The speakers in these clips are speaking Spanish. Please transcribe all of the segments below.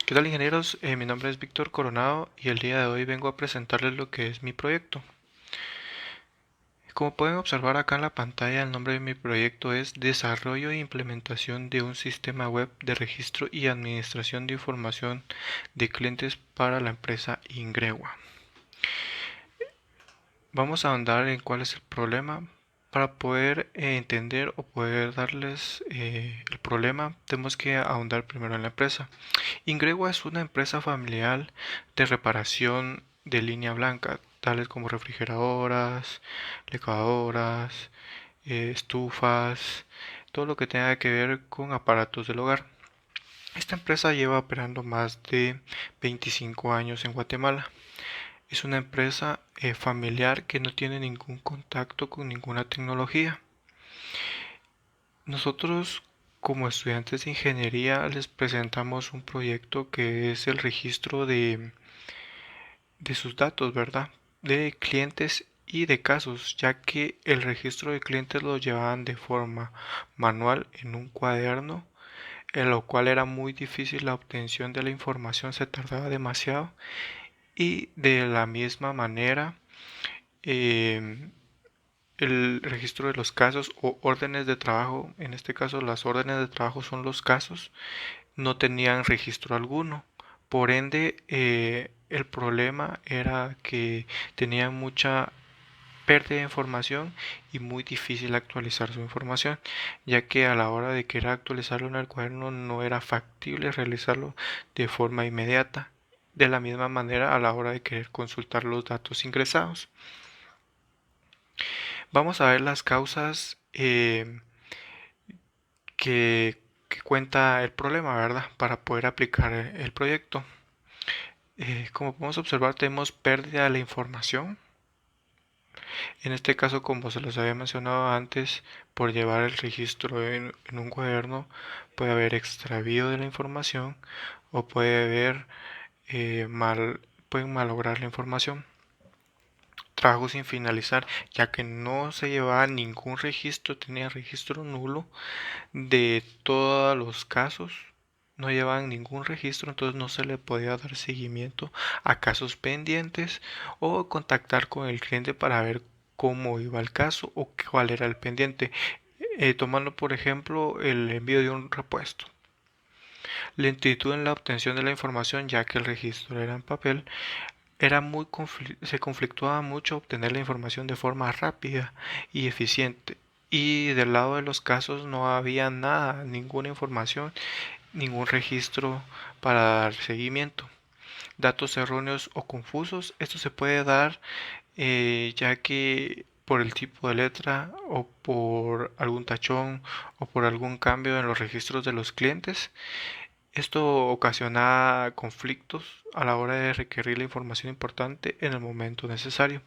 ¿Qué tal, ingenieros? Mi nombre es Víctor Coronado y el día de hoy vengo a presentarles lo que es mi proyecto. Como pueden observar acá en la pantalla, el nombre de mi proyecto es Desarrollo e implementación de un sistema web de registro y administración de información de clientes para la empresa Ingregua. Vamos a ahondar en cuál es el problema. Para poder entender o poder darles el problema, tenemos que ahondar primero en la empresa. Ingregua es una empresa familiar de reparación de línea blanca, tales como refrigeradoras, licuadoras, estufas, todo lo que tenga que ver con aparatos del hogar. Esta empresa lleva operando más de 25 años en Guatemala. Es una empresa familiar que no tiene ningún contacto con ninguna tecnología. Nosotros, como estudiantes de ingeniería, les presentamos un proyecto que es el registro de sus datos, ¿verdad? De clientes y de casos, ya que el registro de clientes lo llevaban de forma manual en un cuaderno, en lo cual era muy difícil la obtención de la información, se tardaba demasiado y de la misma manera em, el registro de los casos o órdenes de trabajo, en este caso las órdenes de trabajo son los casos, no tenían registro alguno. Por ende, el problema era que tenían mucha pérdida de información y muy difícil actualizar su información, ya que a la hora de querer actualizarlo en el cuaderno no era factible realizarlo de forma inmediata. De la misma manera a la hora de querer consultar los datos ingresados. Vamos a ver las causas que cuenta el problema, ¿verdad? Para poder aplicar el proyecto. Como podemos observar, tenemos pérdida de la información. En este caso, como se los había mencionado antes, por llevar el registro en un cuaderno, puede haber extravío de la información o puede haber pueden malograr la información. Trabajo sin finalizar, ya que no se llevaba ningún registro, tenía registro nulo de todos los casos, no llevaban ningún registro, entonces no se le podía dar seguimiento a casos pendientes o contactar con el cliente para ver cómo iba el caso o cuál era el pendiente. Tomando por ejemplo el envío de un repuesto. Lentitud en la obtención de la información, ya que el registro era en papel, se conflictuaba mucho obtener la información de forma rápida y eficiente. Y del lado de los casos no había nada, ninguna información, ningún registro para dar seguimiento. Datos erróneos o confusos, esto se puede dar ya que por el tipo de letra o por algún tachón o por algún cambio en los registros de los clientes. Esto ocasiona conflictos a la hora de requerir la información importante en el momento necesario.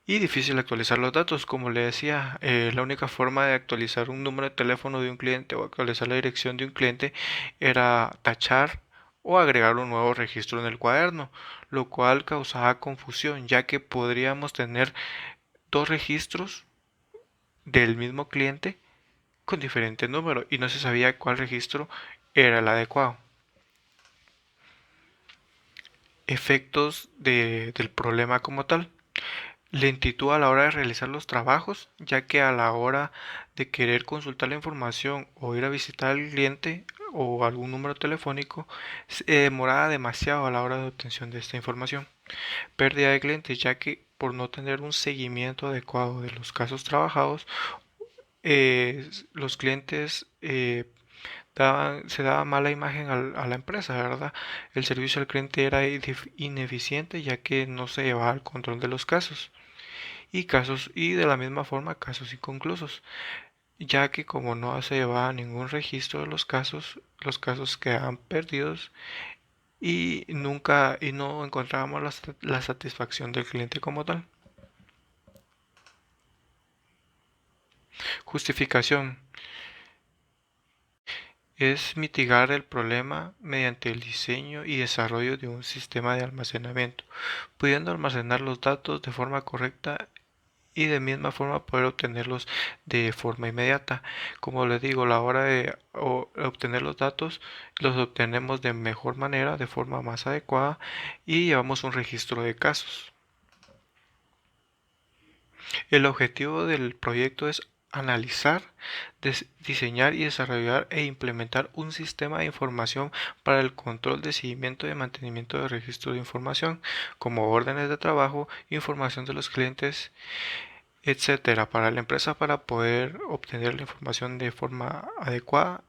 Y difícil actualizar los datos, como le decía, la única forma de actualizar un número de teléfono de un cliente o actualizar la dirección de un cliente era tachar o agregar un nuevo registro en el cuaderno, lo cual causaba confusión, ya que podríamos tener dos registros del mismo cliente con diferente número y no se sabía cuál registro era el adecuado. Efectos del problema como tal. Lentitud a la hora de realizar los trabajos, ya que a la hora de querer consultar la información o ir a visitar al cliente o algún número telefónico, se demoraba demasiado a la hora de obtención de esta información. Pérdida de clientes, ya que por no tener un seguimiento adecuado de los casos trabajados, los clientes se daba mala imagen a la empresa, ¿verdad? El servicio al cliente era ineficiente ya que no se llevaba el control de los casos y de la misma forma casos inconclusos, ya que como no se llevaba ningún registro de los casos quedaban perdidos y nunca y no encontrábamos la satisfacción del cliente como tal. Justificación es mitigar el problema mediante el diseño y desarrollo de un sistema de almacenamiento, pudiendo almacenar los datos de forma correcta y de misma forma poder obtenerlos de forma inmediata. Como les digo, la hora de obtener los datos los obtenemos de mejor manera, de forma más adecuada y llevamos un registro de casos. El objetivo del proyecto es analizar, diseñar y desarrollar e implementar un sistema de información para el control de seguimiento y mantenimiento de registro de información, como órdenes de trabajo, información de los clientes, etcétera, para la empresa para poder obtener la información de forma adecuada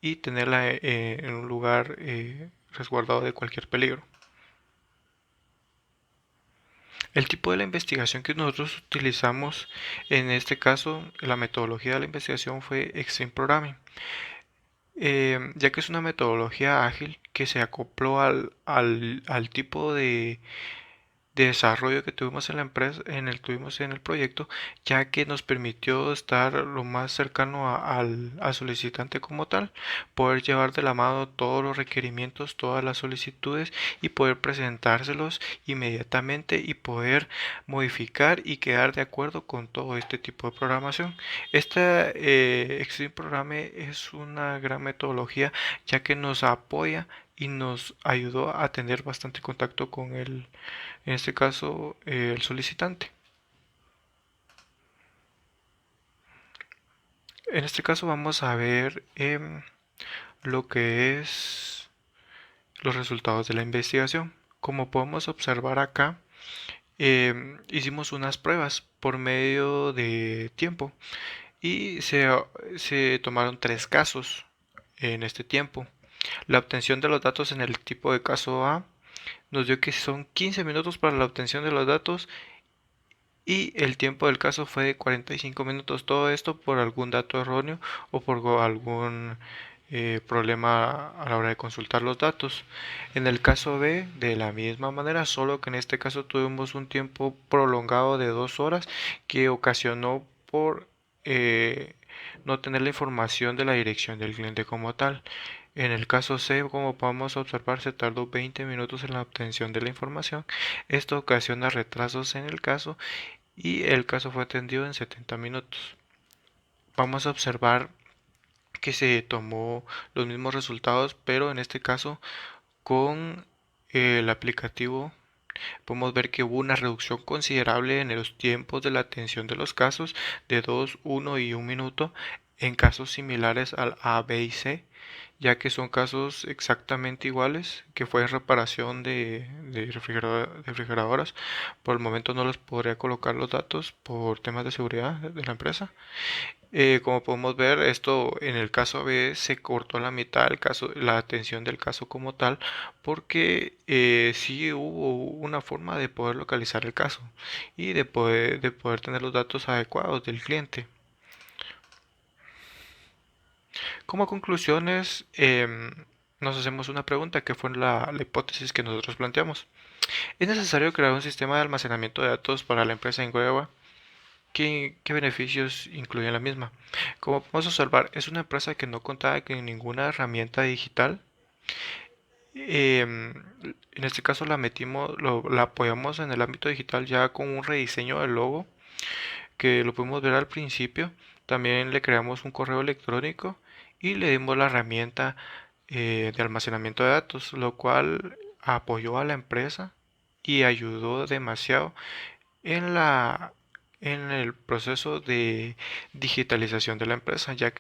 y tenerla en un lugar resguardado de cualquier peligro. El tipo de la investigación que nosotros utilizamos, en este caso, la metodología de la investigación fue Extreme Programming, ya que es una metodología ágil que se acopló al tipo de desarrollo que tuvimos en la empresa, tuvimos en el proyecto, ya que nos permitió estar lo más cercano al solicitante como tal, poder llevar de la mano todos los requerimientos, todas las solicitudes y poder presentárselos inmediatamente y poder modificar y quedar de acuerdo con todo este tipo de programación. Esta Extreme Programming es una gran metodología ya que nos apoya y nos ayudó a tener bastante contacto con en este caso, el solicitante. En este caso vamos a ver lo que es los resultados de la investigación. Como podemos observar acá, hicimos unas pruebas por medio de tiempo y se tomaron 3 casos en este tiempo. La obtención de los datos en el tipo de caso A nos dio que son 15 minutos para la obtención de los datos y el tiempo del caso fue de 45 minutos. Todo esto por algún dato erróneo o por algún problema a la hora de consultar los datos. En el caso B, de la misma manera, solo que en este caso tuvimos un tiempo prolongado de 2 horas que ocasionó por no tener la información de la dirección del cliente como tal. En el caso C, como podemos observar, se tardó 20 minutos en la obtención de la información. Esto ocasiona retrasos en el caso y el caso fue atendido en 70 minutos. Vamos a observar que se tomó los mismos resultados, pero en este caso con el aplicativo podemos ver que hubo una reducción considerable en los tiempos de la atención de los casos de 2, 1 y 1 minuto en casos similares al A, B y C, ya que son casos exactamente iguales, que fue reparación de refrigeradoras. Por el momento no les podría colocar los datos por temas de seguridad de la empresa. Como podemos ver, esto en el caso B se cortó la mitad del caso, la atención del caso como tal, porque sí hubo una forma de poder localizar el caso y de poder tener los datos adecuados del cliente. Como conclusiones, nos hacemos una pregunta que fue la hipótesis que nosotros planteamos. ¿Es necesario crear un sistema de almacenamiento de datos para la empresa en Cueva? ¿Qué beneficios incluye la misma? Como podemos observar, es una empresa que no contaba con ninguna herramienta digital. En este caso la metimos, la apoyamos en el ámbito digital ya con un rediseño del logo que lo pudimos ver al principio. También le creamos un correo electrónico y le dimos la herramienta de almacenamiento de datos, lo cual apoyó a la empresa y ayudó demasiado en en el proceso de digitalización de la empresa, ya que